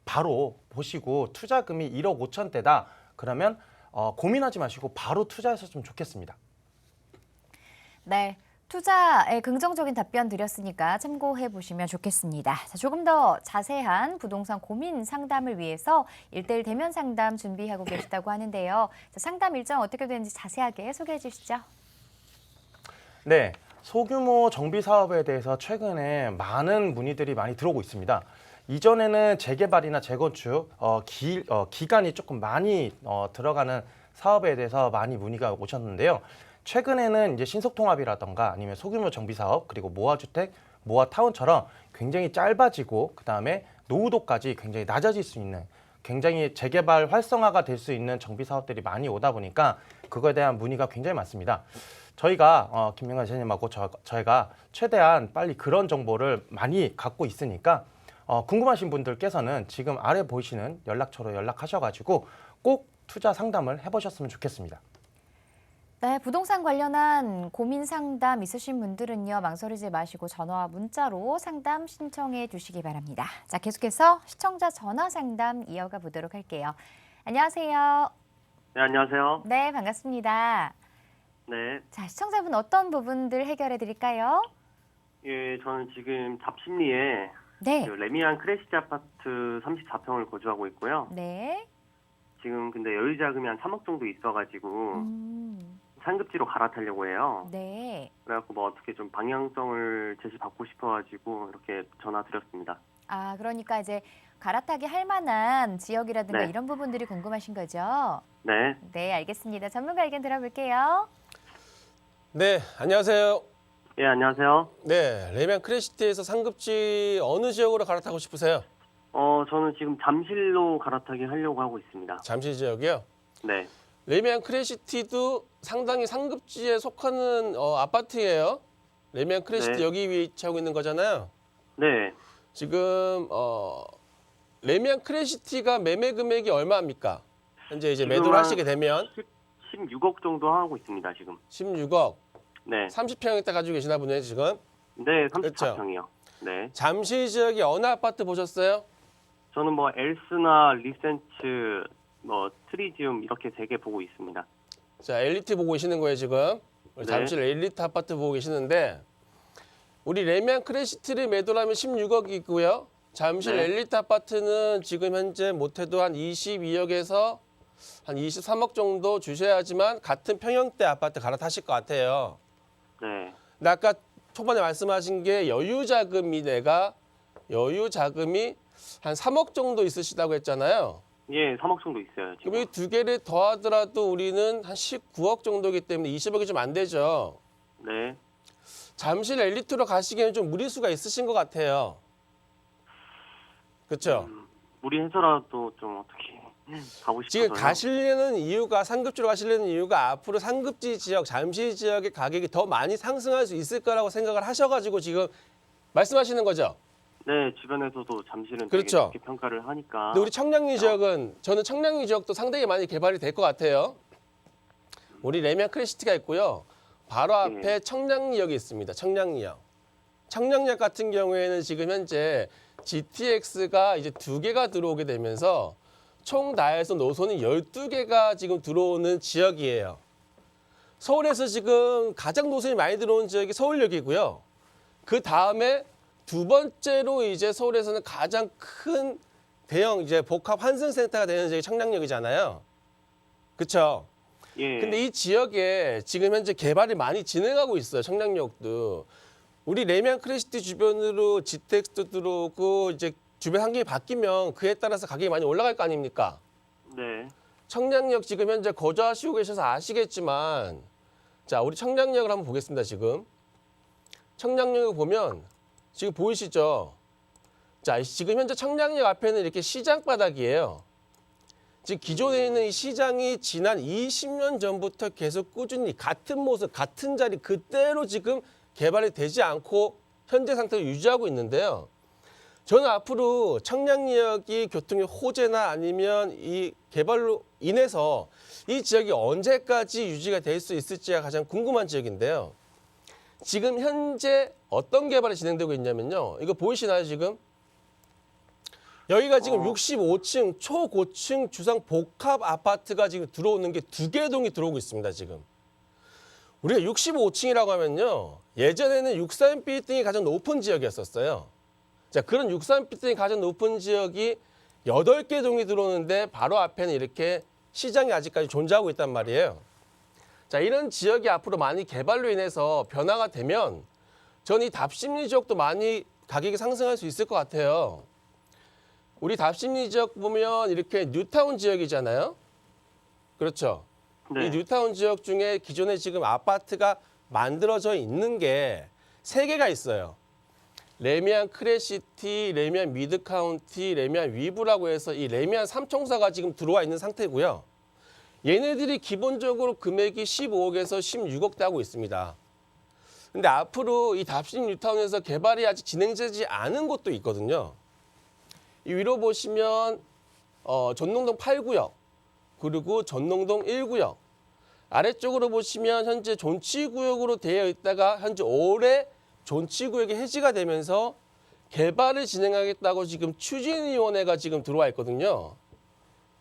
바로 보시고 투자금이 1억 5천대다 그러면 고민하지 마시고 바로 투자하셨으면 좋겠습니다.
네. 투자에 긍정적인 답변 드렸으니까 참고해 보시면 좋겠습니다. 자, 조금 더 자세한 부동산 고민 상담을 위해서 1:1 대면 상담 준비하고 계시다고 하는데요. 자, 상담 일정 어떻게 되는지 자세하게 소개해 주시죠.
네, 소규모 정비 사업에 대해서 최근에 많은 문의들이 많이 들어오고 있습니다. 이전에는 재개발이나 재건축 기간이 조금 많이 들어가는 사업에 대해서 많이 문의가 오셨는데요. 최근에는 이제 신속통합이라던가 아니면 소규모 정비 사업 그리고 모아주택, 모아타운처럼 굉장히 짧아지고 그다음에 노후도까지 굉장히 낮아질 수 있는 굉장히 재개발 활성화가 될 수 있는 정비 사업들이 많이 오다 보니까 그거에 대한 문의가 굉장히 많습니다. 저희가 김명관 지사님하고 저희가 최대한 빨리 그런 정보를 많이 갖고 있으니까 궁금하신 분들께서는 지금 아래 보이시는 연락처로 연락하셔가지고 꼭 투자 상담을 해보셨으면 좋겠습니다.
네, 부동산 관련한 고민 상담 있으신 분들은요, 망설이지 마시고 전화와 문자로 상담 신청해 주시기 바랍니다. 자, 계속해서 시청자 전화 상담 이어가 보도록 할게요. 안녕하세요.
네, 안녕하세요.
네, 반갑습니다.
네.
자, 시청자분 어떤 부분들 해결해 드릴까요?
예, 저는 지금 잡심리에
네.
레미안 크래시지 아파트 34평을 거주하고 있고요.
네.
지금 근데 여유 자금이 한 3억 정도 있어가지고 상급지로 갈아타려고 해요.
네.
그래갖고 뭐 어떻게 좀 방향성을 제시받고 싶어가지고 이렇게 전화드렸습니다.
아, 그러니까 이제 갈아타기 할 만한 지역이라든가
네.
이런 부분들이 궁금하신 거죠?
네.
네, 알겠습니다. 전문가 의견 들어볼게요.
네, 안녕하세요.
예, 안녕하세요.
네, 레미안 크레시티에서 상급지 어느 지역으로 갈아타고 싶으세요?
저는 지금 잠실로 갈아타기 하려고 하고 있습니다.
잠실 지역이요.
네.
레미안 크레시티도 상당히 상급지에 속하는 아파트예요. 레미안 크레시티
네.
여기 위치하고 있는 거잖아요.
네.
지금 레미안 크레시티가 매매 금액이 얼마입니까? 현재 이제
지금
매도를
한
하시게 되면
16억 정도 하고 있습니다, 지금.
16억,
네.
30평 가지고 계시나 보네 지금.
네,
그렇죠.
34평이요. 네.
잠실 지역에 어느 아파트 보셨어요?
저는 뭐 엘스나 리센츠, 뭐 트리지움 이렇게 3개 보고 있습니다.
자, 엘리트 보고 계시는 거예요 지금.
네.
잠실 엘리트 아파트 보고 계시는데 우리 레미안 크레시티를 매도하면 16억이고요. 잠실
네.
엘리트 아파트는 지금 현재 못해도 한 22억에서 한 23억 정도 주셔야지만 같은 평형대 아파트 갈아타실 것 같아요.
네.
근데 아까 초반에 말씀하신 게 여유 자금이 한 3억 정도 있으시다고 했잖아요.
예, 3억 정도 있어요, 지금.
그럼 이 두 개를 더하더라도 우리는 한 19억 정도이기 때문에 20억이 좀 안 되죠.
네.
잠실 엘리트로 가시기에는 좀 무리수가 있으신 것 같아요. 그렇죠?
무리해서라도 좀 어떻게 가고 싶어서요.
지금 가시려는 이유가 상급지로 가시려는 이유가 앞으로 상급지 지역, 잠실 지역의 가격이 더 많이 상승할 수 있을 거라고 생각을 하셔가지고 지금 말씀하시는 거죠.
네, 주변에서도 잠실은
그렇죠.
되게 좋게 평가를 하니까.
근데 우리 청량리 지역은 저는 청량리 지역도 상당히 많이 개발이 될 것 같아요. 우리 레미안 크레시티가 있고요. 바로 앞에 청량리역이 있습니다. 청량리역. 청량리역 같은 경우에는 지금 현재 GTX가 이제 2개가 들어오게 되면서 총 다해서 노선이 12개가 지금 들어오는 지역이에요. 서울에서 지금 가장 노선이 많이 들어오는 지역이 서울역이고요. 그 다음에 두 번째로 이제 서울에서는 가장 큰 대형 이제 복합 환승센터가 되는 지역이 청량역이잖아요. 그렇죠?
예.
근데 이 지역에 지금 현재 개발이 많이 진행하고 있어요. 청량역도. 우리 레미안 크레시티 주변으로 GTX도 들어오고 이제 주변 환경이 바뀌면 그에 따라서 가격이 많이 올라갈 거 아닙니까?
네.
청량역 지금 현재 거주하시고 계셔서 아시겠지만 자, 우리 청량역을 한번 보겠습니다. 지금. 청량역을 보면 지금 보이시죠? 자, 지금 현재 청량역 앞에는 이렇게 시장 바닥이에요. 지금 기존에 있는 이 시장이 지난 20년 전부터 계속 꾸준히 같은 모습, 같은 자리 그대로 지금 개발이 되지 않고 현재 상태를 유지하고 있는데요. 저는 앞으로 청량리역이 교통의 호재나 아니면 이 개발로 인해서 이 지역이 언제까지 유지가 될 수 있을지가 가장 궁금한 지역인데요. 지금 현재 어떤 개발이 진행되고 있냐면요. 이거 보이시나요, 지금? 여기가 지금 65층 초고층 주상 복합 아파트가 지금 들어오는 게 2개 동이 들어오고 있습니다, 지금. 우리가 65층이라고 하면요. 예전에는 63빌딩이 가장 높은 지역이었었어요. 자, 그런 63빌딩이 가장 높은 지역이 8개 동이 들어오는데 바로 앞에는 이렇게 시장이 아직까지 존재하고 있단 말이에요. 자, 이런 지역이 앞으로 많이 개발로 인해서 변화가 되면 전 이 답심리 지역도 많이 가격이 상승할 수 있을 것 같아요. 우리 답심리 지역 보면 이렇게 뉴타운 지역이잖아요. 그렇죠.
네.
이 뉴타운 지역 중에 기존에 지금 아파트가 만들어져 있는 게 3개가 있어요. 레미안 크레시티, 레미안 미드카운티, 레미안 위브라고 해서 이 레미안 3총사가 지금 들어와 있는 상태고요. 얘네들이 기본적으로 금액이 15억에서 16억대 하고 있습니다. 근데 앞으로 이 답심 뉴타운에서 개발이 아직 진행되지 않은 곳도 있거든요. 이 위로 보시면 전농동 8구역, 그리고 전농동 1구역. 아래쪽으로 보시면 현재 존치구역으로 되어 있다가 현재 올해 존치구역이 해지가 되면서 개발을 진행하겠다고 지금 추진위원회가 지금 들어와 있거든요.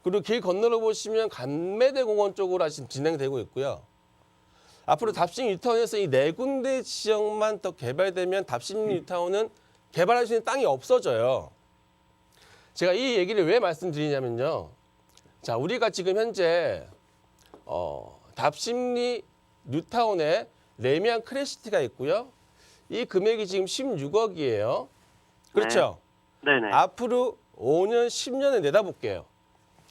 그리고 길 건너로 보시면 간매대공원 쪽으로 지금 진행되고 있고요. 앞으로 답심 뉴타운에서 이 4군데 지역만 더 개발되면 답심 뉴타운은 개발할 수 있는 땅이 없어져요. 제가 이 얘기를 왜 말씀드리냐면요. 자, 우리가 지금 현재 답심리 뉴타운에 레미안 크레시티가 있고요. 이 금액이 지금 16억이에요. 그렇죠?
네네.
앞으로 5년, 10년을 내다볼게요.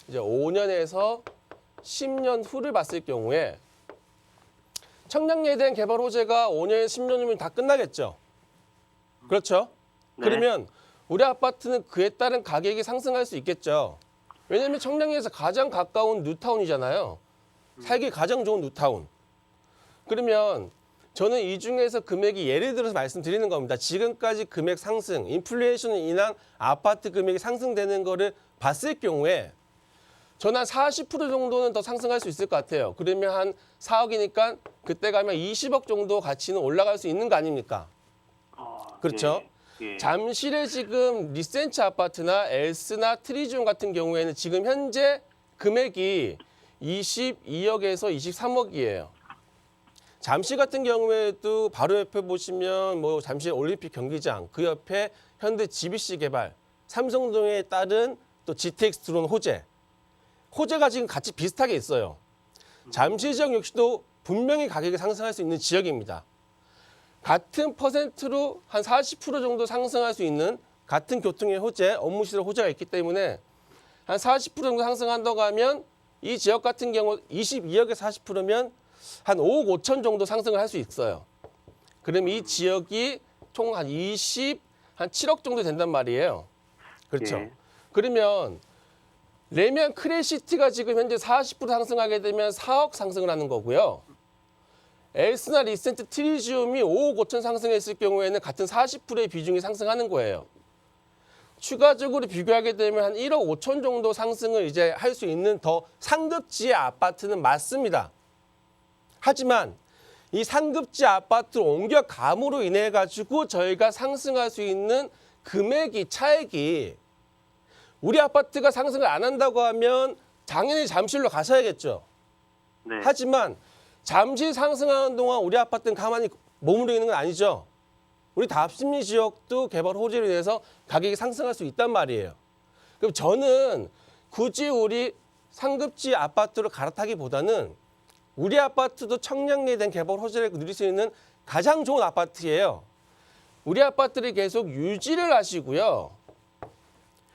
이제 5년에서 10년 후를 봤을 경우에 청량리에 대한 개발 호재가 5년, 10년이면 다 끝나겠죠. 그렇죠?
네.
그러면 우리 아파트는 그에 따른 가격이 상승할 수 있겠죠. 왜냐하면 청량리에서 가장 가까운 뉴타운이잖아요. 살기 가장 좋은 뉴타운. 그러면 저는 이 중에서 금액이 예를 들어서 말씀드리는 겁니다. 지금까지 금액 상승, 인플레이션을 인한 아파트 금액이 상승되는 거를 봤을 경우에 저는 한 40% 정도는 더 상승할 수 있을 것 같아요. 그러면 한 4억이니까 그때 가면 20억 정도 가치는 올라갈 수 있는 거 아닙니까? 그렇죠?
예.
잠실에 지금 리센츠 아파트나 엘스나 트리지움 같은 경우에는 지금 현재 금액이 22억에서 23억이에요. 잠실 같은 경우에도 바로 옆에 보시면 뭐 잠실 올림픽 경기장, 그 옆에 현대 GBC 개발, 삼성동에 따른 또 GTX 들어온 호재가 지금 같이 비슷하게 있어요. 잠실 지역 역시도 분명히 가격이 상승할 수 있는 지역입니다. 같은 퍼센트로 한 40% 정도 상승할 수 있는 같은 교통의 호재, 업무시설 호재가 있기 때문에 한 40% 정도 상승한다고 하면 이 지역 같은 경우 22억에서 40%면 한 5억 5천 정도 상승을 할 수 있어요. 그럼 이 지역이 총 한 7억 정도 된단 말이에요. 그렇죠.
예.
그러면 레미안 크레시티가 지금 현재 40% 상승하게 되면 4억 상승을 하는 거고요. 엘스나 리센트 트리지움이 5억 5천 상승했을 경우에는 같은 40%의 비중이 상승하는 거예요. 추가적으로 비교하게 되면 한 1억 5천 정도 상승을 이제 할 수 있는 더 상급지의 아파트는 맞습니다. 하지만 이 상급지 아파트로 옮겨감으로 인해 가지고 저희가 상승할 수 있는 차액이 우리 아파트가 상승을 안 한다고 하면 당연히 잠실로 가셔야겠죠.
네.
하지만 잠시 상승하는 동안 우리 아파트는 가만히 머무르고 있는 건 아니죠. 우리 답심리 지역도 개발 호재로 인해서 가격이 상승할 수 있단 말이에요. 그럼 저는 굳이 우리 상급지 아파트로 갈아타기보다는 우리 아파트도 청량리에 대한 개발 호재를 누릴 수 있는 가장 좋은 아파트예요. 우리 아파트를 계속 유지를 하시고요.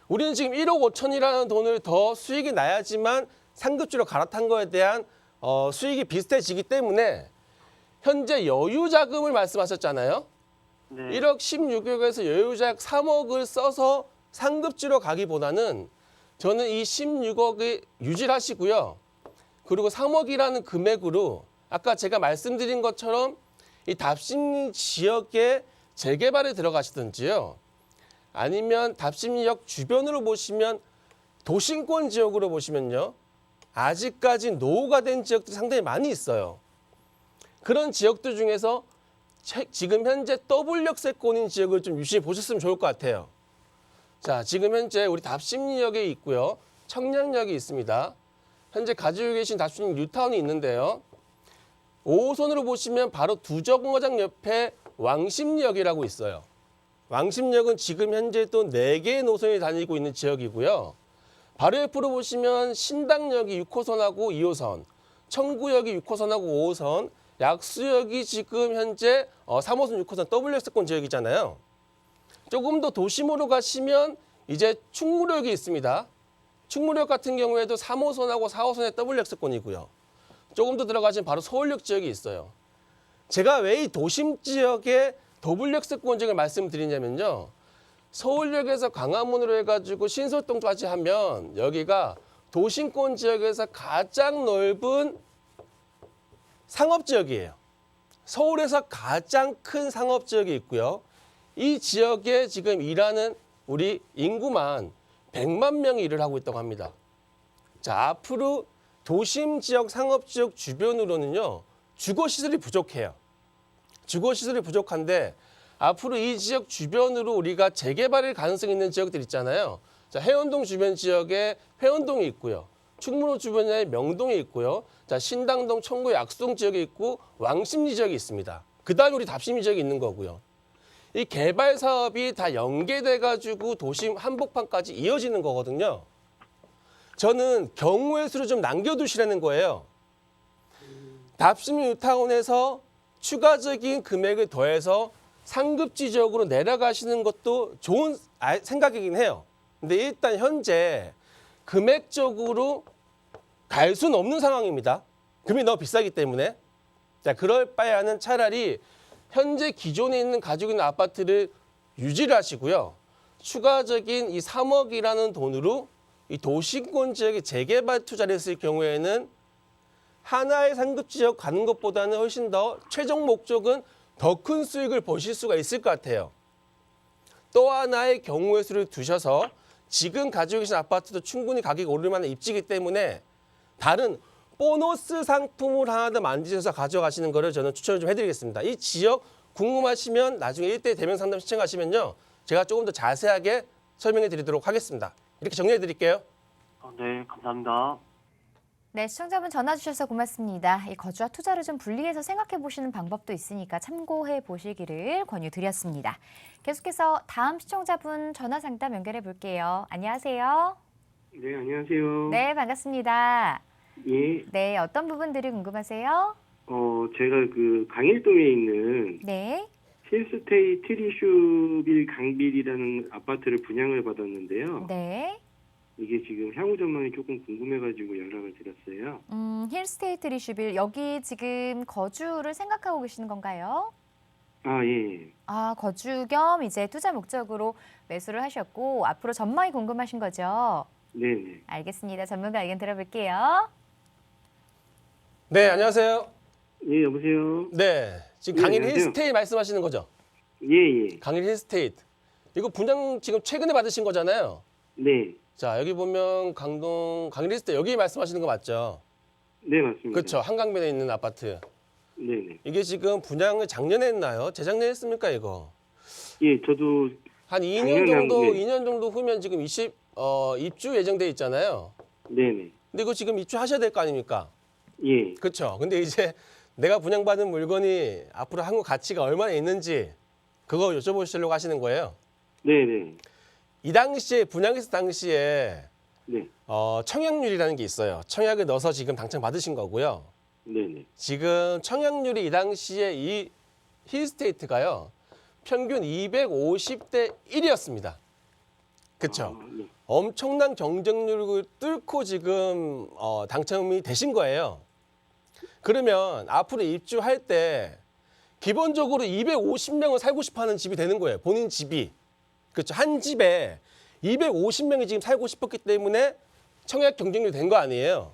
우리는 지금 1억 5천이라는 돈을 더 수익이 나야지만 상급지로 갈아탄 거에 대한 수익이 비슷해지기 때문에 현재 여유자금을 말씀하셨잖아요.
네.
1억 16억에서 여유자금 3억을 써서 상급지로 가기보다는 저는 이 16억을 유지를 하시고요. 그리고 3억이라는 금액으로 아까 제가 말씀드린 것처럼 이 답심리 지역에 재개발에 들어가시든지요. 아니면 답심리역 주변으로 보시면 도심권 지역으로 보시면요. 아직까지 노후가 된 지역들이 상당히 많이 있어요. 그런 지역들 중에서 지금 현재 W역세권인 지역을 좀 유심히 보셨으면 좋을 것 같아요. 자, 지금 현재 우리 답심리역에 있고요. 청량역이 있습니다. 현재 가지고 계신 답심리 뉴타운이 있는데요. 5호선으로 보시면 바로 두정거장 옆에 왕십리역이라고 있어요. 왕십리역은 지금 현재 또 4개의 노선이 다니고 있는 지역이고요. 바로 옆으로 보시면 신당역이 6호선하고 2호선, 청구역이 6호선하고 5호선, 약수역이 지금 현재 3호선, 6호선 W역세권 지역이잖아요. 조금 더 도심으로 가시면 이제 충무역이 있습니다. 충무역 같은 경우에도 3호선하고 4호선의 W역세권이고요. 조금 더 들어가시면 바로 서울역 지역이 있어요. 제가 왜 이 도심 지역의 W역세권 지역을 말씀드리냐면요. 서울역에서 광화문으로 해가지고 신설동까지 하면 여기가 도심권 지역에서 가장 넓은 상업지역이에요. 서울에서 가장 큰 상업지역이 있고요. 이 지역에 지금 일하는 우리 인구만 100만 명이 일을 하고 있다고 합니다. 자, 앞으로 도심 지역, 상업지역 주변으로는요. 주거시설이 부족해요. 주거시설이 부족한데 앞으로 이 지역 주변으로 우리가 재개발일 가능성이 있는 지역들 있잖아요. 자, 해운동 주변 지역에 회원동이 있고요. 충무로 주변에 명동이 있고요. 자, 신당동, 청구, 약수동 지역이 있고 왕십리 지역이 있습니다. 그다음에 우리 답심리 지역이 있는 거고요. 이 개발 사업이 다 연계돼 가지고 도심 한복판까지 이어지는 거거든요. 저는 경우의 수를 좀 남겨두시라는 거예요. 답심 뉴타운에서 추가적인 금액을 더해서 상급지 지역으로 내려가시는 것도 좋은 생각이긴 해요. 근데 일단 현재 금액적으로 갈 수는 없는 상황입니다. 금이 너무 비싸기 때문에. 자, 그럴 바에는 차라리 현재 기존에 있는 가지고 있는 아파트를 유지를 하시고요. 추가적인 이 3억이라는 돈으로 이 도시권 지역의 재개발 투자를 했을 경우에는 하나의 상급 지역 가는 것보다는 훨씬 더 최종 목적은 더 큰 수익을 보실 수가 있을 것 같아요. 또 하나의 경우의 수를 두셔서 지금 가지고 계신 아파트도 충분히 가격이 오를 만한 입지이기 때문에 다른 보너스 상품을 하나 더 만드셔서 가져가시는 거를 저는 추천을 좀 해드리겠습니다. 이 지역 궁금하시면 나중에 1대1 대면 상담 신청하시면요. 제가 조금 더 자세하게 설명해 드리도록 하겠습니다. 이렇게 정리해 드릴게요.
네, 감사합니다.
네, 시청자분 전화 주셔서 고맙습니다. 이 거주와 투자를 좀 분리해서 생각해 보시는 방법도 있으니까 참고해 보시기를 권유드렸습니다. 계속해서 다음 시청자분 전화 상담 연결해 볼게요. 안녕하세요.
네, 안녕하세요.
네, 반갑습니다.
예,
네, 어떤 부분들이 궁금하세요?
제가 그 강일동에 있는
네.
힐스테이 트리슈빌 강빌이라는 아파트를 분양을 받았는데요.
네.
이게 지금 향후 전망이 조금 궁금해가지고 연락을 드렸어요.
힐스테이트 리슈빌 여기 지금 거주를 생각하고 계시는 건가요?
아, 예.
아, 거주 겸 이제 투자 목적으로 매수를 하셨고 앞으로 전망이 궁금하신 거죠?
네네.
알겠습니다. 전문가 의견 들어볼게요.
네, 안녕하세요.
예, 여보세요?
네, 지금
네,
강일
안녕하세요.
힐스테이트 말씀하시는 거죠?
예, 예.
강일 힐스테이트. 이거 분양 지금 최근에 받으신 거잖아요.
네.
자, 여기 보면 강일 힐스테이트 여기 말씀하시는 거 맞죠?
네, 맞습니다.
그렇죠. 한강변에 있는 아파트.
네네.
이게 지금 분양을 작년에 했나요? 재작년에 했습니까, 이거?
예, 저도,
한 2년
작년에
정도,
한 게-
2년 정도 후면 지금 입주 예정돼 있잖아요.
네네.
근데 이거 지금 입주하셔야 될 거 아닙니까?
예.
그렇죠. 근데 이제 내가 분양받은 물건이 앞으로 한국 가치가 얼마나 있는지 그거 여쭤보시려고 하시는 거예요.
네네.
이 당시에 분양했을 당시에
네.
청약률이라는 게 있어요. 청약을 넣어서 지금 당첨받으신 거고요.
네네.
지금 청약률이 이 당시에 이 힐스테이트가요. 평균 250대 1이었습니다. 그렇죠.
아, 네.
엄청난 경쟁률을 뚫고 지금 당첨이 되신 거예요. 그러면 앞으로 입주할 때 기본적으로 250명을 살고 싶어하는 집이 되는 거예요. 본인 집이. 그렇죠. 한 집에 250명이 지금 살고 싶었기 때문에 청약 경쟁률이 된 거 아니에요.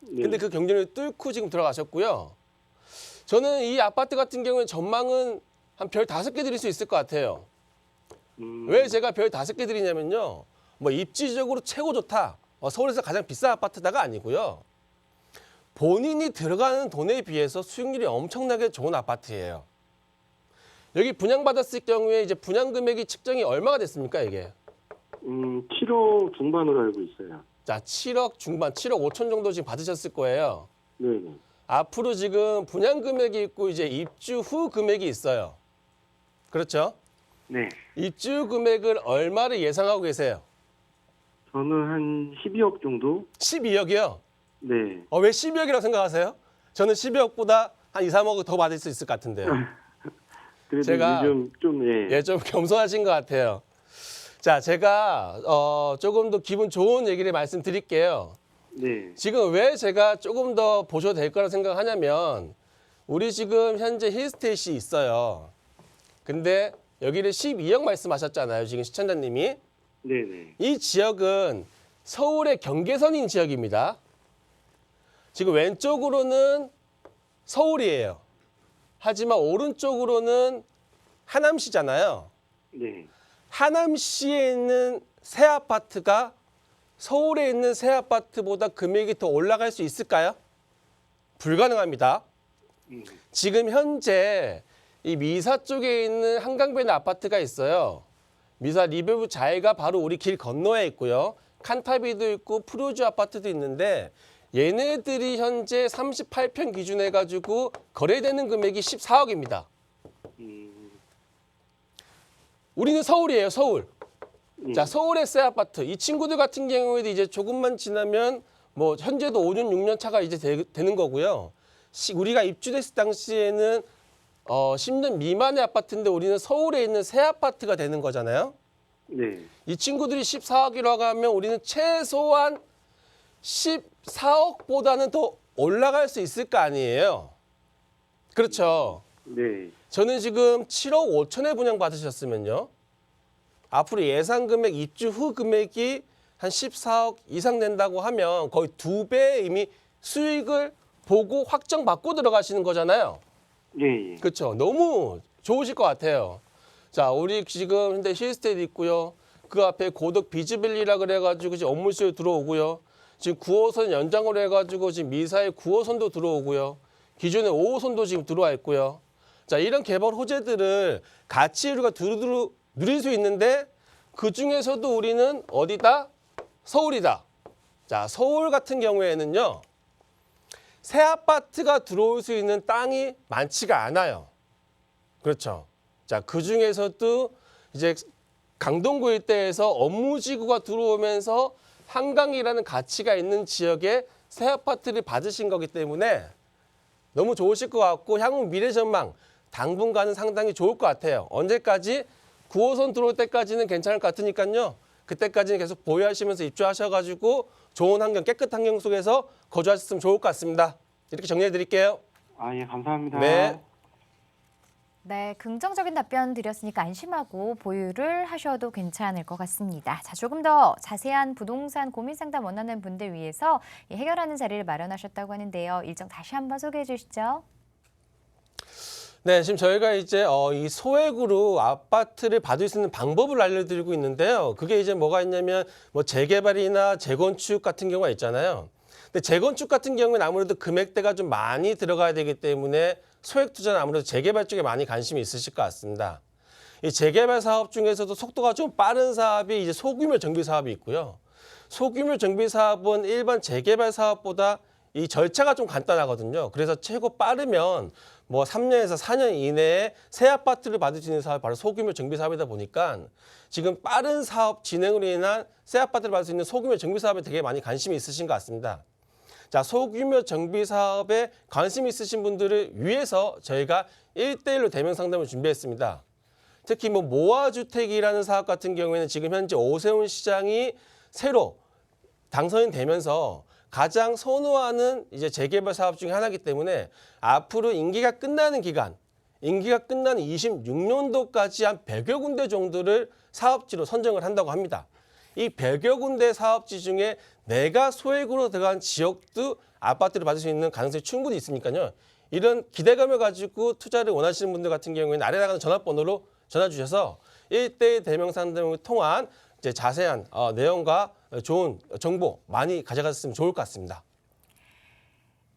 네.
근데 그 경쟁률을 뚫고 지금 들어가셨고요. 저는 이 아파트 같은 경우에 전망은 한 별 5개 드릴 수 있을 것 같아요. 왜 제가 별 5개 드리냐면요. 뭐 입지적으로 최고 좋다. 서울에서 가장 비싼 아파트다가 아니고요. 본인이 들어가는 돈에 비해서 수익률이 엄청나게 좋은 아파트예요. 여기 분양받았을 경우에 이제 분양 금액이 측정이 얼마가 됐습니까, 이게?
7억 중반으로 알고 있어요.
자, 7억 중반, 7억 5천 정도 지금 받으셨을 거예요.
네네.
앞으로 지금 분양 금액이 있고 이제 입주 후 금액이 있어요. 그렇죠?
네.
입주 금액을 얼마를 예상하고 계세요?
저는 한 12억 정도?
12억이요?
네.
왜 12억이라고 생각하세요? 저는 12억보다 한 2, 3억을 더 받을 수 있을 것 같은데요.
그래도
제가-
요즘 좀, 예.
예, 좀 겸손하신 것 같아요. 자, 제가 조금 더 기분 좋은 얘기를 말씀드릴게요.
네.
지금 왜 제가 조금 더 보셔도 될 거라고 생각하냐면 우리 지금 현재 힐스테이트이 있어요. 근데 여기를 12억 말씀하셨잖아요. 지금 시청자님이.
네네.
이 지역은 서울의 경계선인 지역입니다. 지금 왼쪽으로는 서울이에요. 하지만 오른쪽으로는 하남시잖아요.
네.
하남시에 있는 새 아파트가 서울에 있는 새 아파트보다 금액이 더 올라갈 수 있을까요? 불가능합니다. 지금 현재 이 미사 쪽에 있는 한강변 아파트가 있어요. 미사 리베브 자이가 바로 우리 길 건너에 있고요. 칸타비도 있고 프루즈 아파트도 있는데 얘네들이 현재 38평 기준 해가지고 거래되는 금액이 14억입니다. 우리는 서울이에요, 서울. 자, 서울의 새 아파트. 이 친구들 같은 경우에도 이제 조금만 지나면 뭐 현재도 5년, 6년 차가 이제 되는 거고요. 우리가 입주됐을 당시에는 10년 미만의 아파트인데 우리는 서울에 있는 새 아파트가 되는 거잖아요.
네.
이 친구들이 14억이라고 하면 우리는 최소한 14억보다는 더 올라갈 수 있을 거 아니에요. 그렇죠.
네.
저는 지금 7억 5천에 분양받으셨으면요. 앞으로 예상 금액, 입주 후 금액이 한 14억 이상 된다고 하면 거의 2배 이미 수익을 보고 확정받고 들어가시는 거잖아요.
예, 예.
그렇죠. 너무 좋으실 것 같아요. 자, 우리 지금 현대 힐스테이트 있고요. 그 앞에 고덕 비즈밸리라 그래가지고 지금 업무실 들어오고요. 지금 9호선 연장으로 해가지고 지금 미사일 9호선도 들어오고요. 기존의 5호선도 지금 들어와 있고요. 자, 이런 개발 호재들을 같이 우리가 두루두루 누릴 수 있는데 그 중에서도 우리는 어디다? 서울이다. 자, 서울 같은 경우에는요. 새 아파트가 들어올 수 있는 땅이 많지가 않아요. 그렇죠. 자, 그 중에서도 이제 강동구 일대에서 업무지구가 들어오면서 한강이라는 가치가 있는 지역에 새 아파트를 받으신 거기 때문에 너무 좋으실 것 같고 향후 미래 전망 당분간은 상당히 좋을 것 같아요. 언제까지? 9호선 들어올 때까지는 괜찮을 것 같으니까요. 그때까지는 계속 보유하시면서 입주하셔가지고 좋은 환경, 깨끗한 환경 속에서 거주하셨으면 좋을 것 같습니다. 이렇게 정리해 드릴게요.
아, 예, 감사합니다.
네.
네, 긍정적인 답변 드렸으니까 안심하고 보유를 하셔도 괜찮을 것 같습니다. 자, 조금 더 자세한 부동산 고민 상담 원하는 분들 위해서 해결하는 자리를 마련하셨다고 하는데요. 일정 다시 한번 소개해 주시죠.
네, 지금 저희가 이제 이 소액으로 아파트를 받을 수 있는 방법을 알려드리고 있는데요. 그게 이제 뭐가 있냐면 뭐 재개발이나 재건축 같은 경우가 있잖아요. 근데 재건축 같은 경우는 아무래도 금액대가 좀 많이 들어가야 되기 때문에 소액 투자는 아무래도 재개발 쪽에 많이 관심이 있으실 것 같습니다. 이 재개발 사업 중에서도 속도가 좀 빠른 사업이 이제 소규모 정비 사업이 있고요. 소규모 정비 사업은 일반 재개발 사업보다 이 절차가 좀 간단하거든요. 그래서 최고 빠르면 뭐 3년에서 4년 이내에 새 아파트를 받을 수 있는 사업이 바로 소규모 정비 사업이다 보니까 지금 빠른 사업 진행으로 인한 새 아파트를 받을 수 있는 소규모 정비 사업에 되게 많이 관심이 있으신 것 같습니다. 자, 소규모 정비 사업에 관심 있으신 분들을 위해서 저희가 1대1로 대면 상담을 준비했습니다. 특히 뭐 모아주택이라는 사업 같은 경우에는 지금 현재 오세훈 시장이 새로 당선이 되면서 가장 선호하는 이제 재개발 사업 중에 하나이기 때문에 앞으로 임기가 끝나는 기간, 임기가 끝나는 26년도까지 한 100여 군데 정도를 사업지로 선정을 한다고 합니다. 이 100여 군데 사업지 중에 내가 소액으로 들어간 지역도 아파트를 받을 수 있는 가능성이 충분히 있으니까요. 이런 기대감을 가지고 투자를 원하시는 분들 같은 경우에는 아래 나가는 전화번호로 전화 주셔서 1대1 대면 상담을 통한 이제 자세한 내용과 좋은 정보 많이 가져갔으면 좋을 것 같습니다.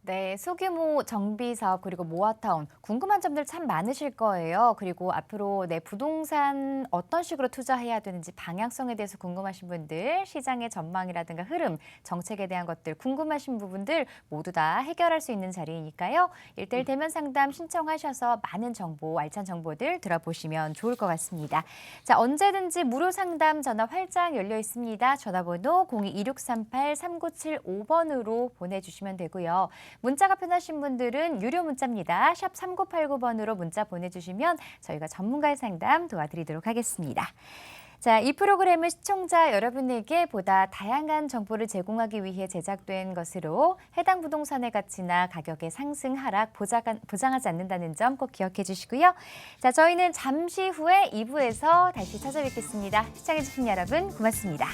네, 소규모 정비 사업 그리고 모아타운 궁금한 점들 참 많으실 거예요. 그리고 앞으로 내 부동산 어떤 식으로 투자해야 되는지 방향성에 대해서 궁금하신 분들, 시장의 전망이라든가 흐름, 정책에 대한 것들 궁금하신 부분들 모두 다 해결할 수 있는 자리이니까요. 1대1 대면 상담 신청하셔서 많은 정보, 알찬 정보들 들어보시면 좋을 것 같습니다. 자, 언제든지 무료 상담 전화 활짝 열려 있습니다. 전화번호 02-2638-3975번으로 보내주시면 되고요. 문자가 편하신 분들은 유료 문자입니다. 샵 3989번으로 문자 보내주시면 저희가 전문가의 상담 도와드리도록 하겠습니다. 자, 이 프로그램은 시청자 여러분에게 보다 다양한 정보를 제공하기 위해 제작된 것으로 해당 부동산의 가치나 가격의 상승, 하락 보장하지 않는다는 점 꼭 기억해 주시고요. 자, 저희는 잠시 후에 2부에서 다시 찾아뵙겠습니다. 시청해 주신 여러분 고맙습니다.